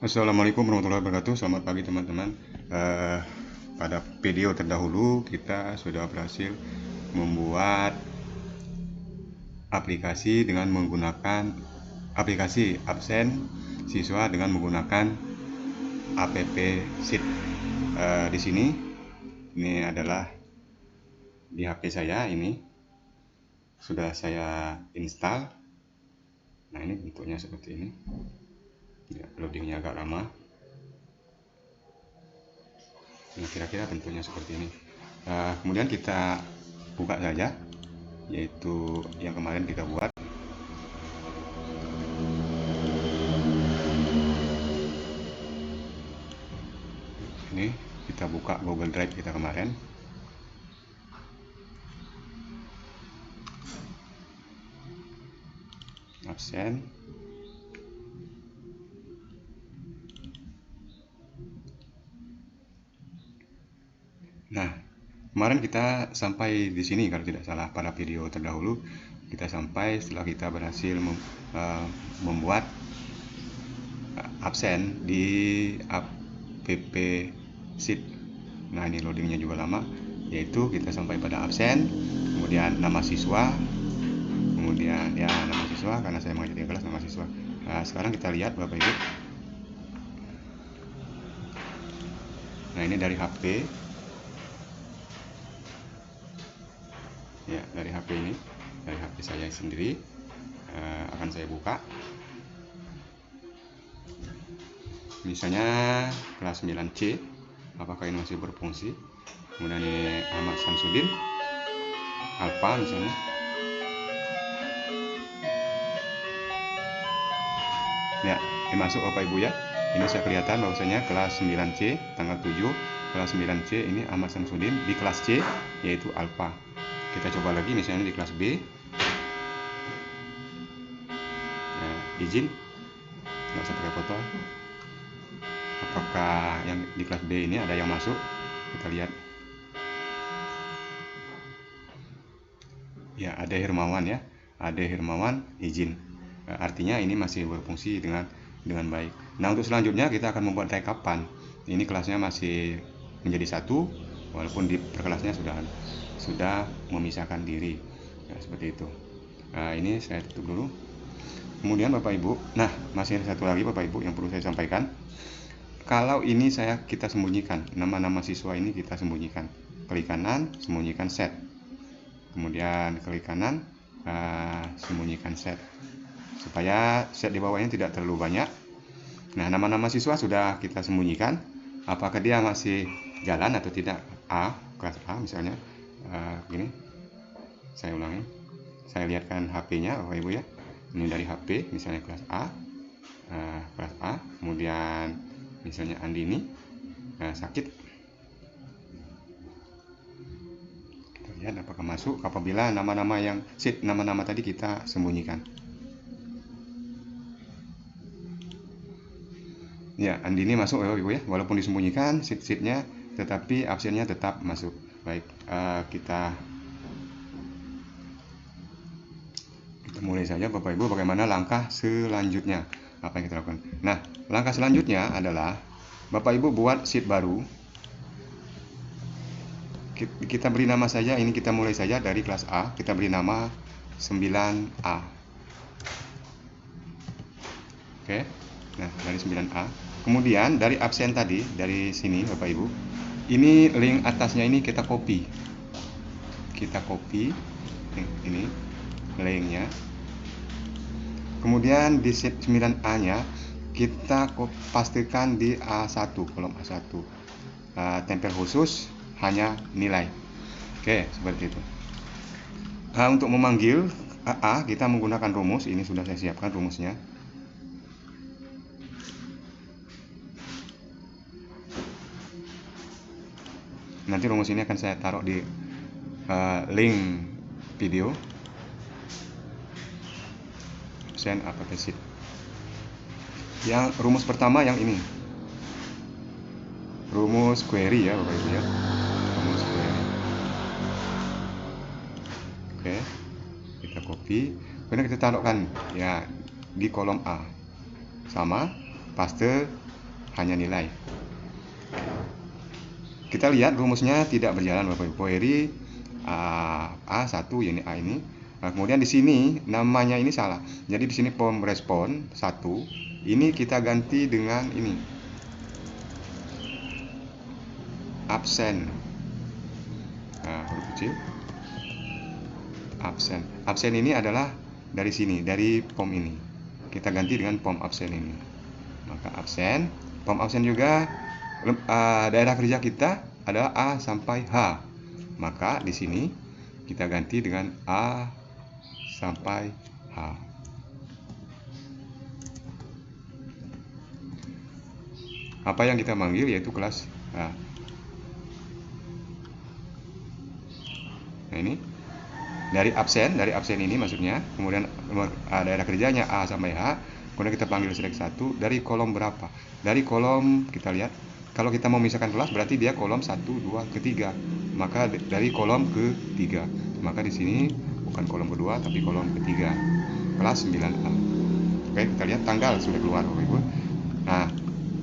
Assalamualaikum warahmatullahi wabarakatuh. Selamat pagi teman-teman. Pada video terdahulu kita sudah berhasil membuat aplikasi dengan menggunakan aplikasi absen siswa dengan menggunakan app Sheet. Di sini ini adalah di HP saya, ini sudah saya install. Nah, ini bentuknya seperti ini. Ya, loadingnya agak lama. Nah, kira-kira bentuknya seperti ini. Kemudian kita buka saja, yaitu yang kemarin kita buat. Ini kita buka Google Drive kita kemarin. Absen. Nah, kemarin kita sampai di sini kalau tidak salah pada video terdahulu. Kita sampai setelah kita berhasil membuat absen di app Sheet. Nah, ini loadingnya juga lama, yaitu kita sampai pada absen, kemudian nama siswa, kemudian ya nama siswa karena saya mengajar di kelas nama siswa. Nah, sekarang kita lihat Bapak Ibu. Nah, ini dari HP. Ya, dari HP ini, dari HP saya sendiri. Akan saya buka. Misalnya kelas 9C, apakah ini masih berfungsi? Kemudian ini Ahmad Samsudin, Alfa misalnya. Ya, ini masuk Bapak Ibu ya. Ini saya kelihatan bahwasanya kelas 9C tanggal 7, kelas 9C ini Ahmad Samsudin, di kelas C yaitu Alfa. Kita coba lagi misalnya di kelas B. Nah, izin, nggak usah pakai foto. Apakah yang di kelas B ini ada yang masuk? Kita lihat. Ya, ada Hermawan ya. Ada Hermawan izin. Artinya ini masih berfungsi dengan baik. Nah, untuk selanjutnya kita akan membuat rekapan. Ini kelasnya masih menjadi satu, walaupun di perkelasnya sudah memisahkan diri. Ya, seperti itu. Nah, ini saya tutup dulu. Kemudian Bapak Ibu, nah masih ada satu lagi Bapak Ibu yang perlu saya sampaikan. Kalau ini kita sembunyikan, nama-nama siswa ini kita sembunyikan. Klik kanan, sembunyikan set. Kemudian klik kanan, sembunyikan set. Supaya set di bawahnya tidak terlalu banyak. Nah, nama-nama siswa sudah kita sembunyikan. Apakah dia masih jalan atau tidak? A, kelas A misalnya. Gini, saya ulangi. Saya lihatkan HP-nya Bapak Ibu ya. Ini dari HP, misalnya kelas A. Kelas A, kemudian misalnya Andini sakit. Kita lihat apakah masuk apabila nama-nama yang nama-nama tadi kita sembunyikan. Ya, Andini masuk ya Ibu ya, walaupun disembunyikan sheet-nya, tetapi absennya tetap masuk. Baik, kita mulai saja Bapak Ibu, bagaimana langkah selanjutnya. Apa yang kita lakukan? Nah, langkah selanjutnya adalah Bapak Ibu buat sheet baru. Kita beri nama saja, ini kita mulai saja dari kelas A, kita beri nama 9A. Oke. Nah, dari 9A. Kemudian dari absen tadi, dari sini Bapak Ibu, ini link atasnya ini kita copy. Kita copy ini linknya. Kemudian di sheet 9A-nya kita pastikan di A1, kolom A1. Tempel khusus hanya nilai. Oke, seperti itu. Untuk memanggil AA kita menggunakan rumus. Ini sudah saya siapkan rumusnya. Nanti rumus ini akan saya taruh di link video. Send app sheet. Yang rumus pertama yang ini. Rumus query ya Bapak Ibu ya. Rumus query. Oke. Kita copy. Kemudian kita taruhkan ya di kolom A. Sama paste hanya nilai. Kita lihat rumusnya tidak berjalan Bapak Ibu. Query A1 ini A ini. Nah, kemudian di sini namanya ini salah. Jadi di sini form respon 1 ini kita ganti dengan ini. Absen. Nah, huruf kecil. Absen. Absen ini adalah dari sini, dari form ini. Kita ganti dengan form absen ini. Maka absen, form absen juga daerah kerja kita adalah A sampai H. Maka di sini kita ganti dengan A sampai H. Apa yang kita manggil yaitu kelas H. Nah, ini dari absen ini maksudnya. Kemudian daerah kerjanya A sampai H. Kemudian kita panggil select 1 dari kolom berapa? Dari kolom, kita lihat kalau kita mau memisahkan kelas berarti dia kolom 1, 2, ketiga. Maka dari kolom ketiga. Maka di sini bukan kolom kedua tapi kolom ketiga. Kelas 9A. Oke, kita lihat tanggal sudah keluar Bapak Ibu. Nah,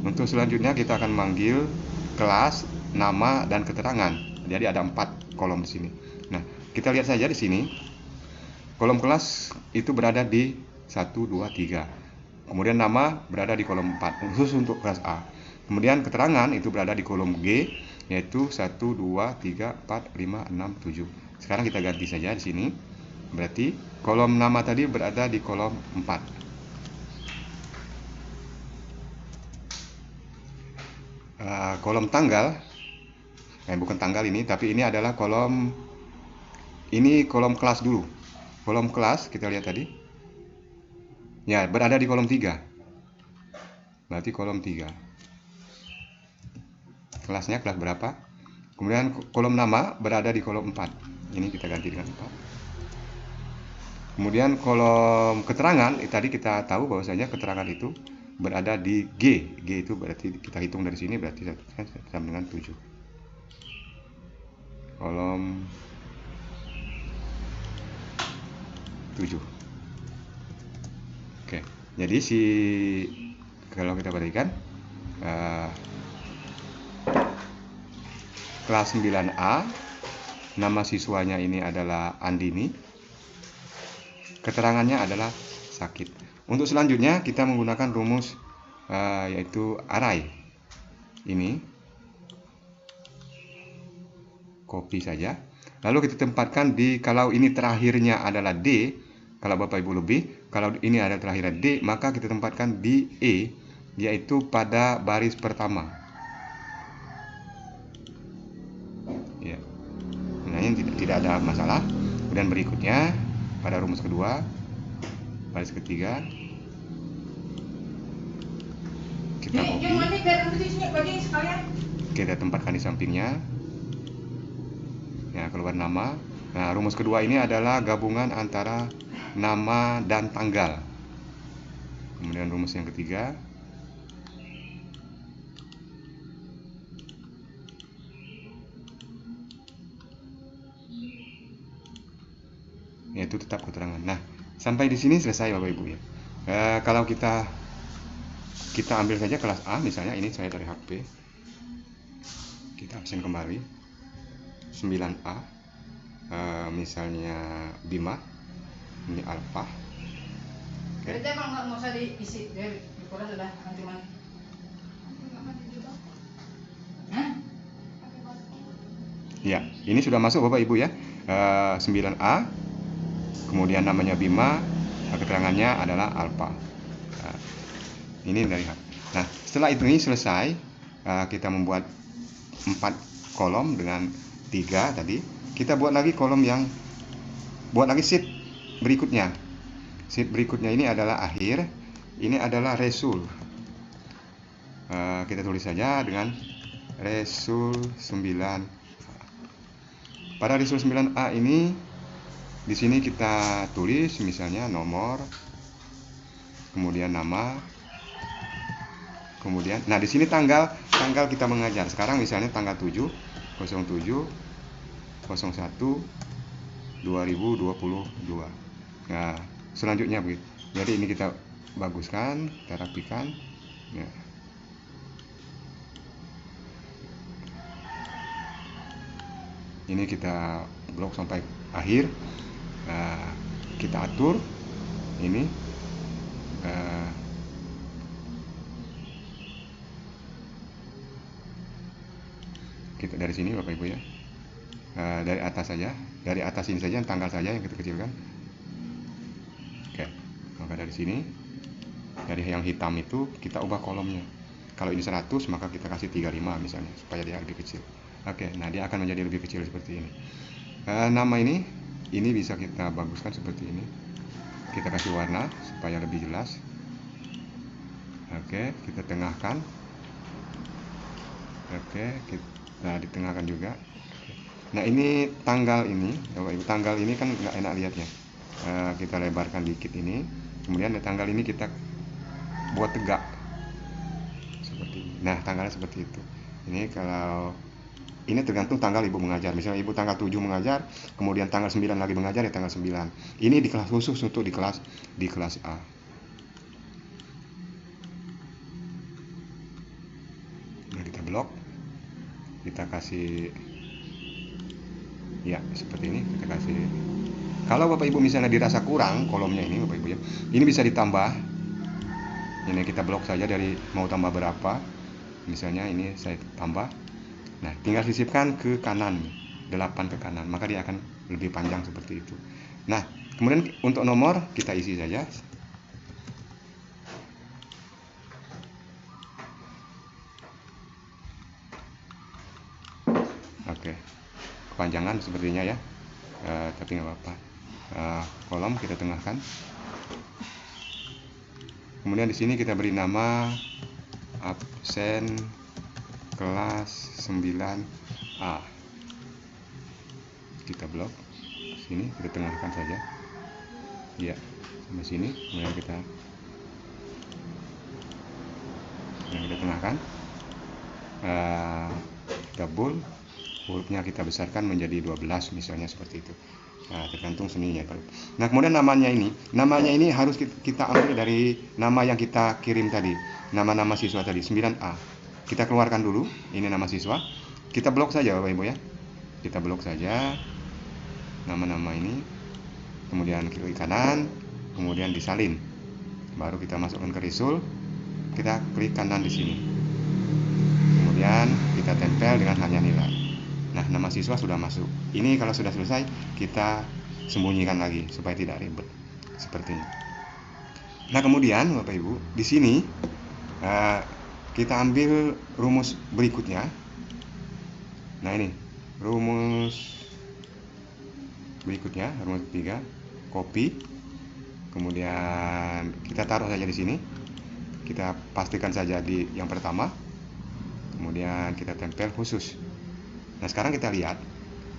untuk selanjutnya kita akan manggil kelas, nama dan keterangan. Jadi ada 4 kolom di sini. Nah, kita lihat saja di sini. Kolom kelas itu berada di 1, 2, 3. Kemudian nama berada di kolom 4 khusus untuk kelas A. Kemudian keterangan itu berada di kolom G yaitu 1, 2, 3, 4, 5, 6, 7. Sekarang kita ganti saja di sini. Berarti kolom nama tadi berada di kolom 4. Kolom tanggal bukan tanggal ini, tapi ini adalah kolom kelas dulu. Kolom kelas kita lihat tadi. Ya, berada di kolom 3. Berarti kolom 3. Kelasnya kelas berapa? Kemudian kolom nama berada di kolom 4. Ini kita ganti dengan 4. Kemudian kolom keterangan, tadi kita tahu bahwasanya keterangan itu berada di G. G itu berarti kita hitung dari sini berarti sama dengan 7. Kolom 7. Oke. Jadi kalau kita perhatikan kelas 9A, nama siswanya ini adalah Andini. Keterangannya adalah sakit. Untuk selanjutnya kita menggunakan rumus yaitu array. Ini copy saja. Lalu kita tempatkan kalau ini terakhirnya adalah D, kalau Bapak Ibu lebih, kalau ini ada terakhirnya D, maka kita tempatkan di E, yaitu pada baris pertama. Ya. Nah, ini tidak ada masalah. Kemudian berikutnya pada rumus kedua, baris ketiga, kita copy. Kita tempatkan di sampingnya. Ya, keluar nama. Nah, rumus kedua ini adalah gabungan antara nama dan tanggal. Kemudian rumus yang ketiga, yaitu tetap keterangan. Nah, sampai di sini selesai Bapak Ibu ya. Kalau kita ambil saja kelas A, misalnya ini saya dari HP. Kita absen kembali 9A, misalnya Bima, ini Alfa. Jadi emang nggak usah diisi, dari ukuran sudah nanti mana? Ya, ini sudah masuk Bapak Ibu ya. 9A, kemudian namanya Bima, keterangannya adalah Alfa. Ini dari H. Nah, setelah itu ini selesai, kita membuat 4 kolom dengan 3 tadi. Kita buat lagi sheet berikutnya. Sheet berikutnya ini adalah akhir, ini adalah result. Kita tulis saja dengan result 9. Pada result 9A ini di sini kita tulis misalnya nomor, kemudian nama, kemudian nah di sini tanggal kita mengajar. Sekarang misalnya tanggal 7 07 01 2022. Nah, selanjutnya begitu. Jadi ini kita baguskan, kita rapikan. Ya. Ini kita blok sampai akhir. Kita atur ini. Kita dari sini Bapak Ibu ya. Dari atas saja, dari atas ini saja, tanggal saja yang kita kecilkan. Oke, maka dari sini, dari yang hitam itu kita ubah kolomnya. Kalau ini 100 maka kita kasih 35 misalnya, supaya dia lebih kecil. Oke, nah dia akan menjadi lebih kecil seperti ini. Nama ini bisa kita baguskan seperti ini. Kita kasih warna supaya lebih jelas. Oke, kita tengahkan. Oke, kita ditengahkan juga. Nah ini tanggal ini, Bapak Ibu, tanggal ini kan nggak enak lihatnya. Kita lebarkan dikit ini, kemudian tanggal ini kita buat tegak seperti ini. Nah tanggalnya seperti itu. Ini kalau ini tergantung tanggal Ibu mengajar. Misalnya Ibu tanggal 7 mengajar, kemudian tanggal 9 lagi mengajar, ya tanggal 9. Ini di kelas khusus untuk di kelas A. Nah kita blok, kita kasih ya seperti ini, kita kasih. Kalau Bapak Ibu misalnya dirasa kurang kolomnya ini Bapak Ibu ya, ini bisa ditambah. Ini kita blok saja dari mau tambah berapa, misalnya ini saya tambah. Nah tinggal sisipkan ke kanan, 8 ke kanan, maka dia akan lebih panjang seperti itu. Nah kemudian untuk nomor kita isi saja. Oke, kepanjangan sepertinya ya, tapi nggak apa-apa. Kolom kita tengahkan. Kemudian di sini kita beri nama absen kelas 9A. Kita blok sini, kita tengahkan saja. Ya, sampai sini. Kemudian kita tengahkan. Kita bold, hurufnya kita besarkan menjadi 12 misalnya seperti itu. Nah, tergantung seninya. Nah, kemudian namanya ini harus kita ambil dari nama yang kita kirim tadi. Nama-nama siswa tadi, 9A. Kita keluarkan dulu, ini nama siswa. Kita blok saja Bapak Ibu ya. Kita blok saja nama-nama ini. Kemudian klik kanan, kemudian disalin. Baru kita masukkan ke Risul. Kita klik kanan di sini. Kemudian kita tempel dengan hanya nilai. Nah, nama siswa sudah masuk. Ini kalau sudah selesai, kita sembunyikan lagi supaya tidak ribet. Seperti ini. Nah, kemudian Bapak Ibu, di sini kita ambil rumus berikutnya. Nah, ini rumus berikutnya, rumus 3, copy. Kemudian kita taruh saja di sini. Kita pastikan saja di yang pertama. Kemudian kita tempel khusus. Nah, sekarang kita lihat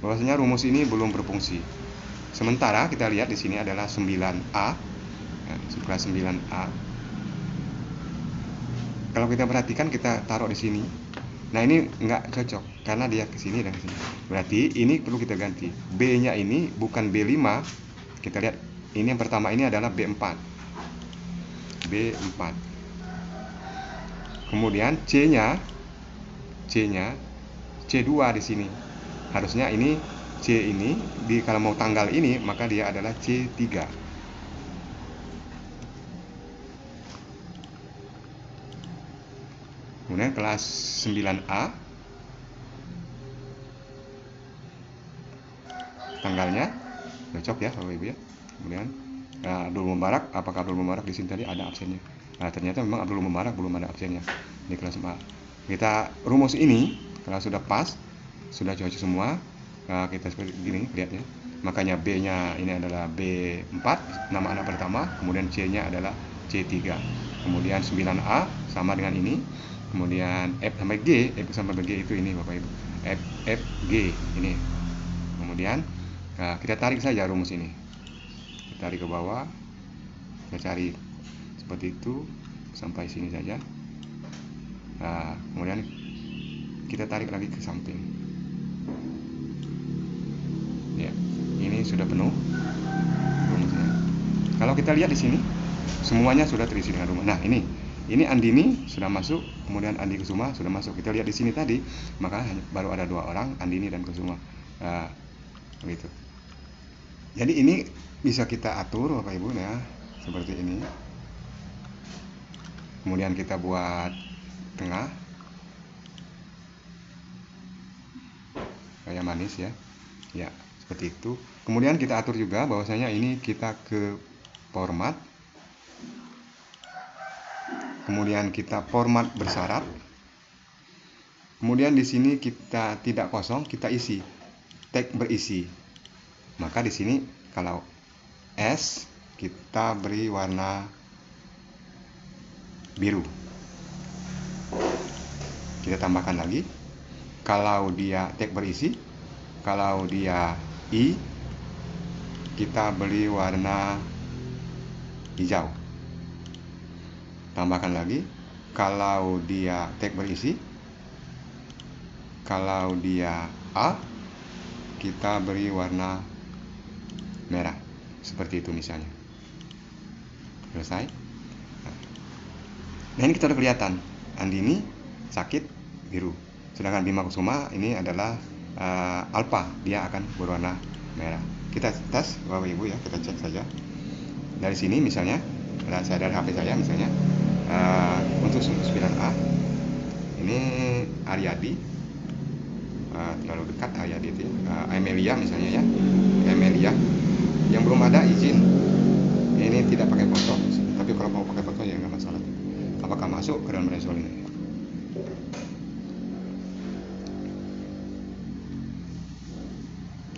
bahwasanya rumus ini belum berfungsi. Sementara kita lihat di sini adalah 9A. Kelas 9A. Kalau kita perhatikan, kita taruh di sini. Nah, ini nggak cocok karena dia ke sini dan ke sini. Berarti ini perlu kita ganti. B-nya ini bukan B5. Kita lihat ini yang pertama ini adalah B4. B4. Kemudian C-nya C2 di sini. Harusnya ini C ini kalau mau tanggal ini maka dia adalah C3. Kemudian kelas 9A tanggalnya cocok ya Bapak Ibu ya. Kemudian Abdul Mubarak, apakah Abdul Mubarak di sini tadi ada absennya? Nah, ternyata memang Abdul Mubarak belum ada absennya di kelas 4. Kita rumus ini kalau sudah pas, sudah cocok semua, kita seperti gini lihatnya. Makanya B-nya ini adalah B4, nama anak pertama, kemudian C-nya adalah C3. Kemudian 9A sama dengan ini. Kemudian F sampai G itu ini Bapak Ibu. F G ini. Kemudian kita tarik saja rumus ini. Kita tarik ke bawah. Kita cari seperti itu sampai sini saja. Kemudian kita tarik lagi ke samping. Ya, ini sudah penuh rumusnya. Kalau kita lihat di sini, semuanya sudah terisi dengan rumus. Nah, ini Andini sudah masuk, kemudian Andi Kusuma sudah masuk. Kita lihat di sini tadi, maka baru ada 2 orang, Andini dan Kusuma. Nah, begitu. Jadi ini bisa kita atur Bapak Ibu ya, seperti ini. Kemudian kita buat tengah kayak manis ya. Ya, seperti itu. Kemudian kita atur juga bahwasanya ini kita ke format. Kemudian kita format bersyarat. Kemudian di sini kita tidak kosong, kita isi tag berisi. Maka di sini kalau S kita beri warna biru. Kita tambahkan lagi. Kalau dia tag berisi, kalau dia I kita beri warna hijau. Tambahkan lagi. Kalau dia tag berisi, kalau dia A kita beri warna merah. Seperti itu misalnya. Selesai. Nah ini kita udah kelihatan. Andini sakit biru. Sedangkan Bima Kusuma ini adalah alpha, dia akan berwarna merah. Kita tes Bapak Ibu ya, kita cek saja. Dari sini misalnya, saya dari HP saya misalnya, untuk 9A ini Aryadi, terlalu dekat Aryadi itu ya. Amelia misalnya ya, Amelia yang belum ada izin. Ini tidak pakai foto, tapi kalau mau pakai foto ya nggak masalah. Apakah masuk ke dalam resol ini?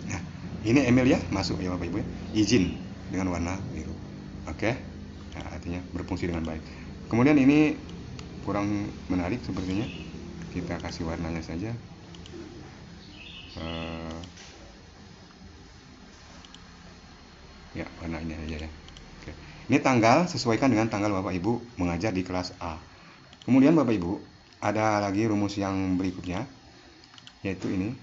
Nah, ini Emilia masuk ya Bapak Ibu ya. Izin dengan warna biru. Oke. Nah, artinya berfungsi dengan baik. Kemudian ini kurang menarik sepertinya. Kita kasih warnanya saja. Ya, warna ini aja ya. Oke. Ini tanggal sesuaikan dengan tanggal Bapak Ibu mengajar di kelas A. Kemudian Bapak Ibu, ada lagi rumus yang berikutnya, yaitu ini.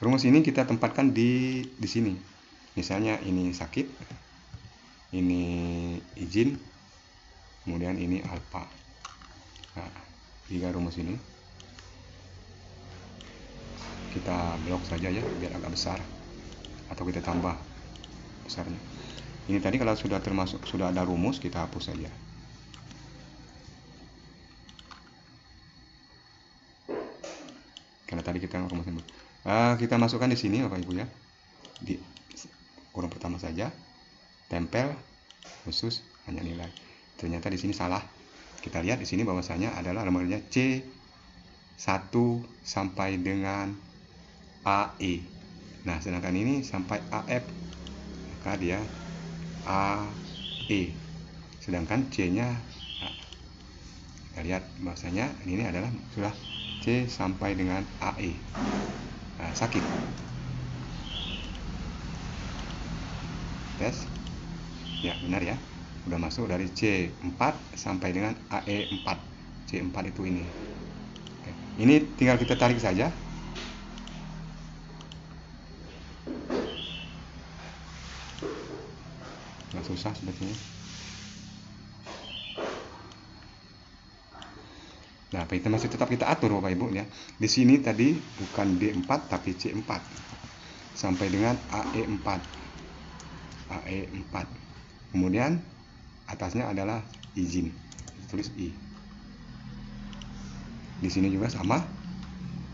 Rumus ini kita tempatkan di sini. Misalnya ini sakit, ini izin, kemudian ini alpha. Nah, 3 rumus ini kita blok saja ya, biar agak besar, atau kita tambah besarnya. Ini tadi kalau sudah ada rumus, kita hapus saja. Karena tadi kita rumusnya. Kita masukkan di sini Bapak Ibu ya, di kolom pertama saja, tempel khusus hanya nilai. Ternyata di sini salah. Kita lihat di sini bahwasanya adalah nomornya C1 sampai dengan AE. Nah, sedangkan ini sampai AF, maka dia AE. Sedangkan C-nya, kita lihat bahwasanya ini adalah sudah C sampai dengan AE. Nah, sakit. Tes. Ya, benar ya. Udah masuk dari C4 sampai dengan AE4. C4 itu ini. Oke. Ini tinggal kita tarik saja. Nggak susah sebetulnya. Nah, kita masih tetap kita atur Bapak Ibu ya. Di sini tadi bukan D4 tapi C4 sampai dengan AE4. AE4. Kemudian atasnya adalah izin. Tulis I. Di sini juga sama,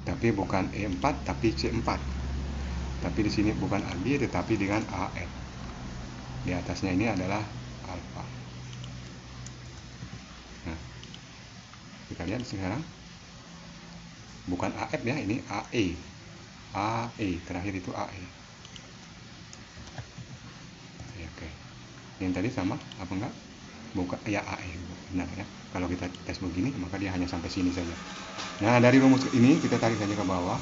tapi bukan E4 tapi C4. Tapi di sini bukan AB tetapi dengan AF. Di atasnya ini adalah alpha. Nah, kita lihat sekarang bukan AF ya, ini AE. AE terakhir itu AE. Oke. Yang tadi sama apa enggak? Bukan ya AE. Benar ya. Kalau kita tes begini maka dia hanya sampai sini saja. Nah, dari rumus ini kita tarik saja ke bawah.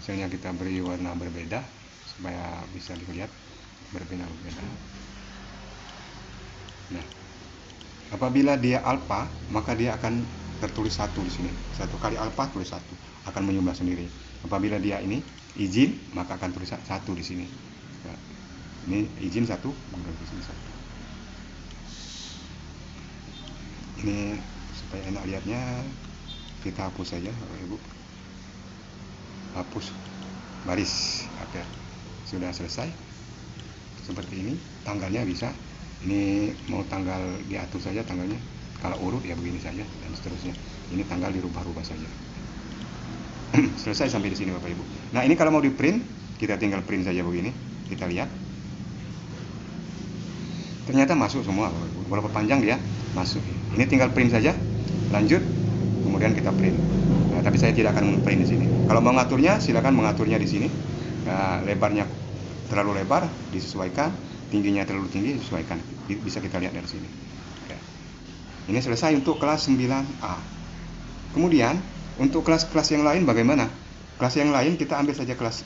Misalnya kita beri warna berbeda supaya bisa dilihat berbeda. Nah, apabila dia alpha, maka dia akan tertulis 1 di sini. 1 kali alpha tulis 1, akan menyumbang sendiri. Apabila dia ini izin, maka akan tulis 1 di sini. Nah, ini izin 1, kemudian di sini 1. Ini supaya enak lihatnya, kita hapus saja Bapak Ibu. Hapus baris. Oke, sudah selesai. Seperti ini, tanggalnya bisa. Ini mau tanggal diatur saja tanggalnya. Kalau urut ya begini saja dan seterusnya. Ini tanggal dirubah-rubah saja. Selesai sampai di sini Bapak Ibu. Nah, ini kalau mau di print, kita tinggal print saja begini. Kita lihat. Ternyata masuk semua Bapak Ibu. Walaupun panjang dia masuk. Ini tinggal print saja. Lanjut, kemudian kita print. Nah, tapi saya tidak akan print di sini. Kalau mau mengaturnya, silakan mengaturnya di sini. Nah, lebarnya terlalu lebar disesuaikan, tingginya terlalu tinggi disesuaikan. Bisa kita lihat dari sini. Oke. Ini selesai untuk kelas 9A. Kemudian untuk kelas-kelas yang lain bagaimana? Kelas yang lain kita ambil saja kelas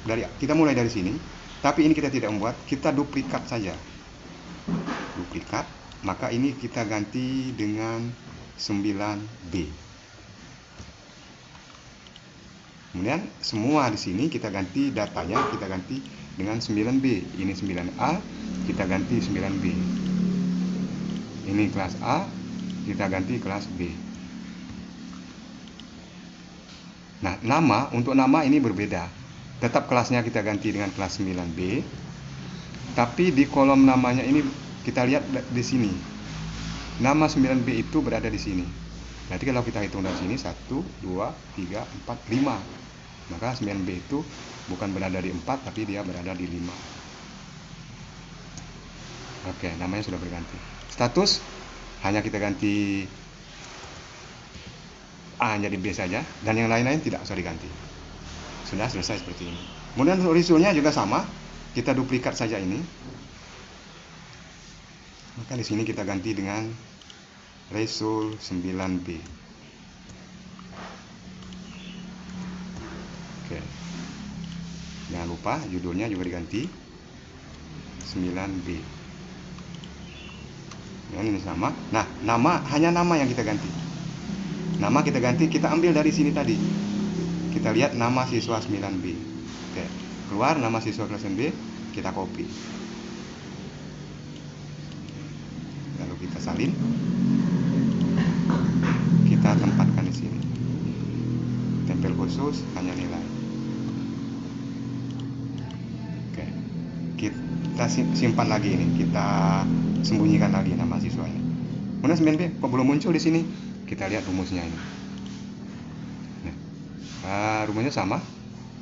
dari, kita mulai dari sini. Tapi ini kita tidak membuat, kita duplikat saja. Duplikat, maka ini kita ganti dengan 9B. Kemudian semua di sini kita ganti datanya, kita ganti dengan 9B. Ini 9A, kita ganti 9B. Ini kelas A, kita ganti kelas B. Nah, untuk nama ini berbeda. Tetap kelasnya kita ganti dengan kelas 9B. Tapi di kolom namanya ini kita lihat di sini. Nama 9B itu berada di sini. Nanti kalau kita hitung dari sini 1, 2, 3, 4, 5. Maka 9B itu bukan berada di 4 tapi dia berada di 5. Oke, namanya sudah berganti. Status hanya kita ganti A jadi B saja, dan yang lain-lain tidak usah diganti. Sudah selesai seperti ini. Kemudian resultnya juga sama, kita duplikat saja ini. Maka di sini kita ganti dengan result 9B. Oke. Jangan lupa judulnya juga diganti 9B. Dan ini sama. Nah, hanya nama yang kita ganti. Nama kita ganti, kita ambil dari sini tadi. Kita lihat nama siswa 9B. Oke. Keluar nama siswa kelas 9B, kita copy. Lalu kita salin. Kita tempatkan di sini. Tempel khusus hanya nilai. Oke. Kita simpan lagi ini. Kita sembunyikan lagi nama siswa ini. Kemudian 9B kok belum muncul di sini? Kita lihat rumusnya ini. Nah, rumusnya sama.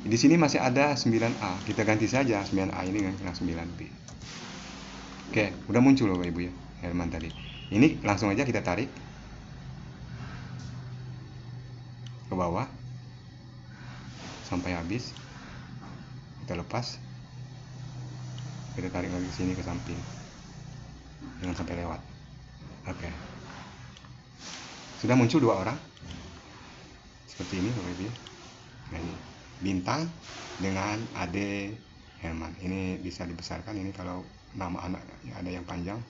Di sini masih ada 9A. Kita ganti saja 9A ini dengan 9B. Oke, udah muncul Bapak Ibu ya, halaman tadi. Ini langsung aja kita tarik ke bawah sampai habis. Kita lepas. Kita tarik lagi ke sini ke samping. Jangan sampai lewat. Oke. Sudah muncul 2 orang. Seperti ini Bapak Ibu. Nah, ini Bintang dengan Ade Herman. Ini bisa dibesarkan ini kalau nama anak ada yang panjang.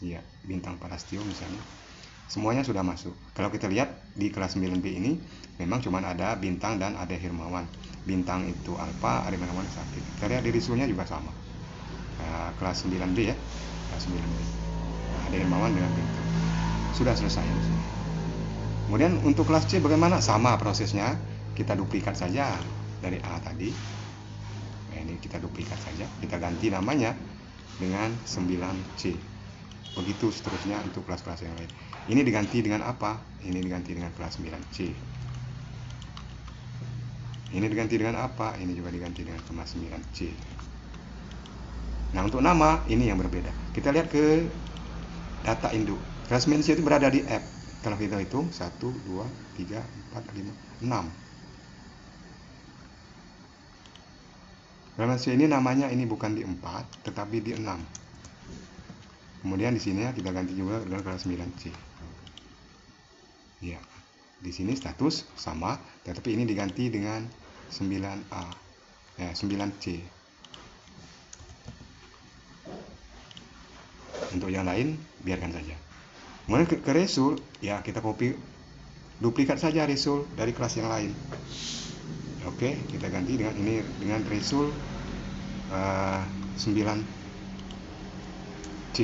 Iya, Bintang Parastio misalnya. Semuanya sudah masuk. Kalau kita lihat di kelas 9B ini memang cuma ada Bintang dan Ade Hermawan. Bintang itu alfa, Ade Hermawan sakit. Kita lihat di resultnya juga sama. Kelas 9B ya. Kelas 9B. Ade Hermawan dengan Bintang. Sudah selesai. Kemudian untuk kelas C bagaimana? Sama prosesnya, kita duplikat saja dari A tadi. Nah, ini kita duplikat saja, kita ganti namanya dengan 9C. Begitu seterusnya untuk kelas-kelas yang lain. Ini diganti dengan apa? Ini diganti dengan kelas 9C. Ini diganti dengan apa? Ini juga diganti dengan kelas 9C. Nah, untuk nama ini yang berbeda. Kita lihat ke data induk. Kelas 9C itu berada di F. Kalau kita hitung 1, 2, 3, 4, 5, 6. Kelas C ini namanya ini bukan di 4, tetapi di 6. Kemudian di sini kita ganti juga dengan kelas 9C. Ya, di sini status sama, tetapi ini diganti dengan 9A, 9C. Untuk yang lain biarkan saja. Kemudian ke result, ya kita copy, duplikat saja result dari kelas yang lain. Oke, kita ganti dengan ini dengan result 9C.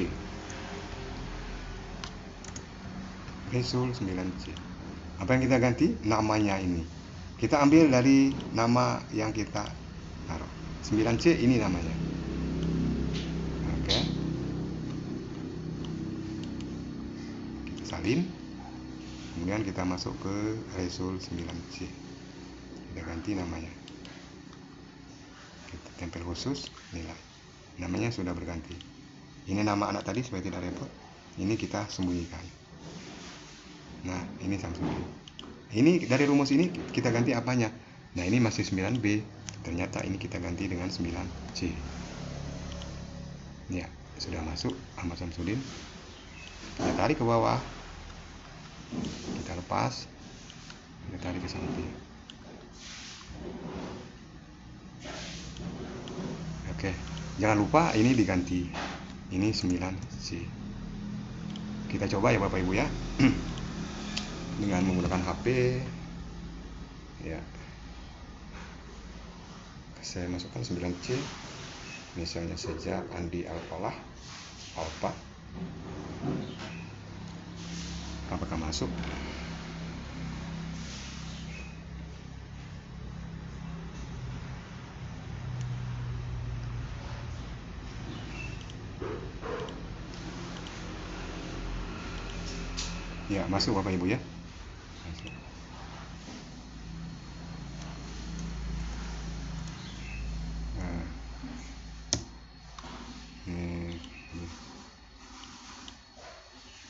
Resul 9C. Apa yang kita ganti? Namanya ini. Kita ambil dari nama yang kita taruh. 9C ini namanya. Oke. Kita salin. Kemudian kita masuk ke Resul 9C. Kita ganti namanya. Kita tempel khusus, nilai. Namanya sudah berganti. Ini nama anak tadi supaya tidak repot. Ini kita sembunyikan. Nah, ini Samsudin. Ini dari rumus ini kita ganti apanya? Nah, ini masih 9B. Ternyata ini kita ganti dengan 9C. Ya, sudah masuk Ahmad Samsudin. Kita tarik ke bawah. Kita lepas. Kita tarik ke samping. Oke, jangan lupa ini diganti. Ini 9C. Kita coba ya Bapak Ibu ya. Dengan menggunakan HP. Ya. Saya masukkan 9C. Misalnya saja Andi Alfalah. Alfa. Apakah masuk? Ya, masuk Bapak Ibu ya. Masuk.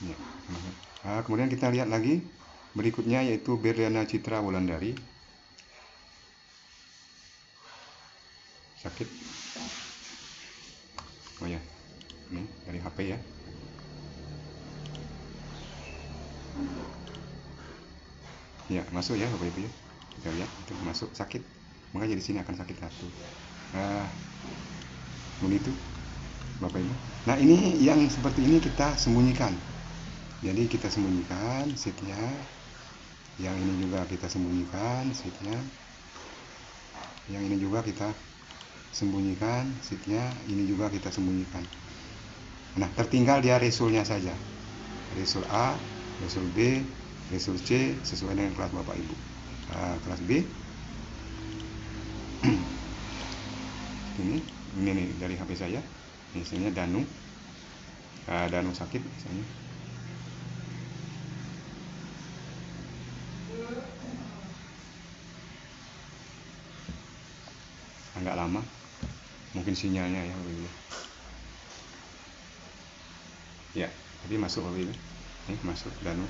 Ya. Kemudian kita lihat lagi berikutnya yaitu Berliana Citra Wulandari. Sakit. Oh ya, ini dari HP ya. Ya, masuk ya Bapak Ibu ya. Kita lihat itu masuk sakit. Makanya di sini akan sakit satu. Begitu Bapak Ibu. Nah, ini yang seperti ini kita sembunyikan. Jadi kita sembunyikan sheetnya. Yang ini juga kita sembunyikan sheetnya. Yang ini juga kita sembunyikan sheetnya. Ini juga kita sembunyikan. Nah, tertinggal dia resulnya saja. Resul A, resul B, resul C sesuai dengan kelas Bapak Ibu. Kelas B ini nih dari HP saya, misalnya Danu sakit misalnya. Agak lama, mungkin sinyalnya ya Bapak Ibu. Ya, tapi masuk Bapak Ibu. Ini masuk Danu.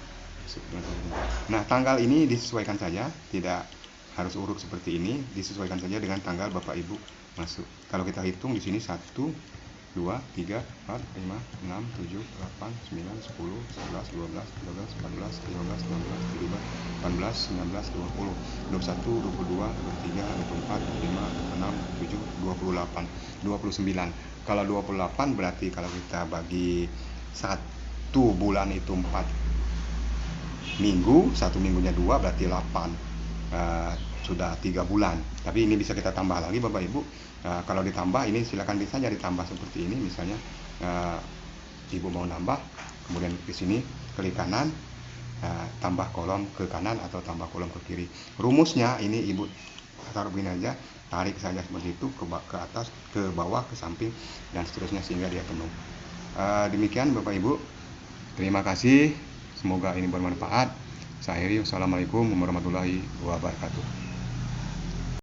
Nah, tanggal ini disesuaikan saja, tidak harus urut seperti ini, disesuaikan saja dengan tanggal Bapak Ibu masuk. Kalau kita hitung di sini 1, 2, 3, 4, 5, 6, 7, 8, 9, 10, 11, 12, 13, 14, 15, 16, 17, 18, 19, 20, 21, 22, 23, 24, 25, 26, 27, 28, 29. Kalau 28 berarti kalau kita bagi 1 bulan itu 4 minggu, 1 minggunya 2 berarti 8. Sudah 3 bulan. Tapi ini bisa kita tambah lagi Bapak Ibu. Kalau ditambah ini silakan saja ditambah seperti ini. Misalnya Ibu mau nambah, kemudian di sini klik kanan, tambah kolom ke kanan atau tambah kolom ke kiri. Rumusnya ini Ibu taruh begini aja, tarik saja seperti itu ke atas, ke bawah, ke samping dan seterusnya sehingga dia penuh. Demikian Bapak Ibu. Terima kasih. Semoga ini bermanfaat. Saya akhiri. Wassalamualaikum warahmatullahi wabarakatuh.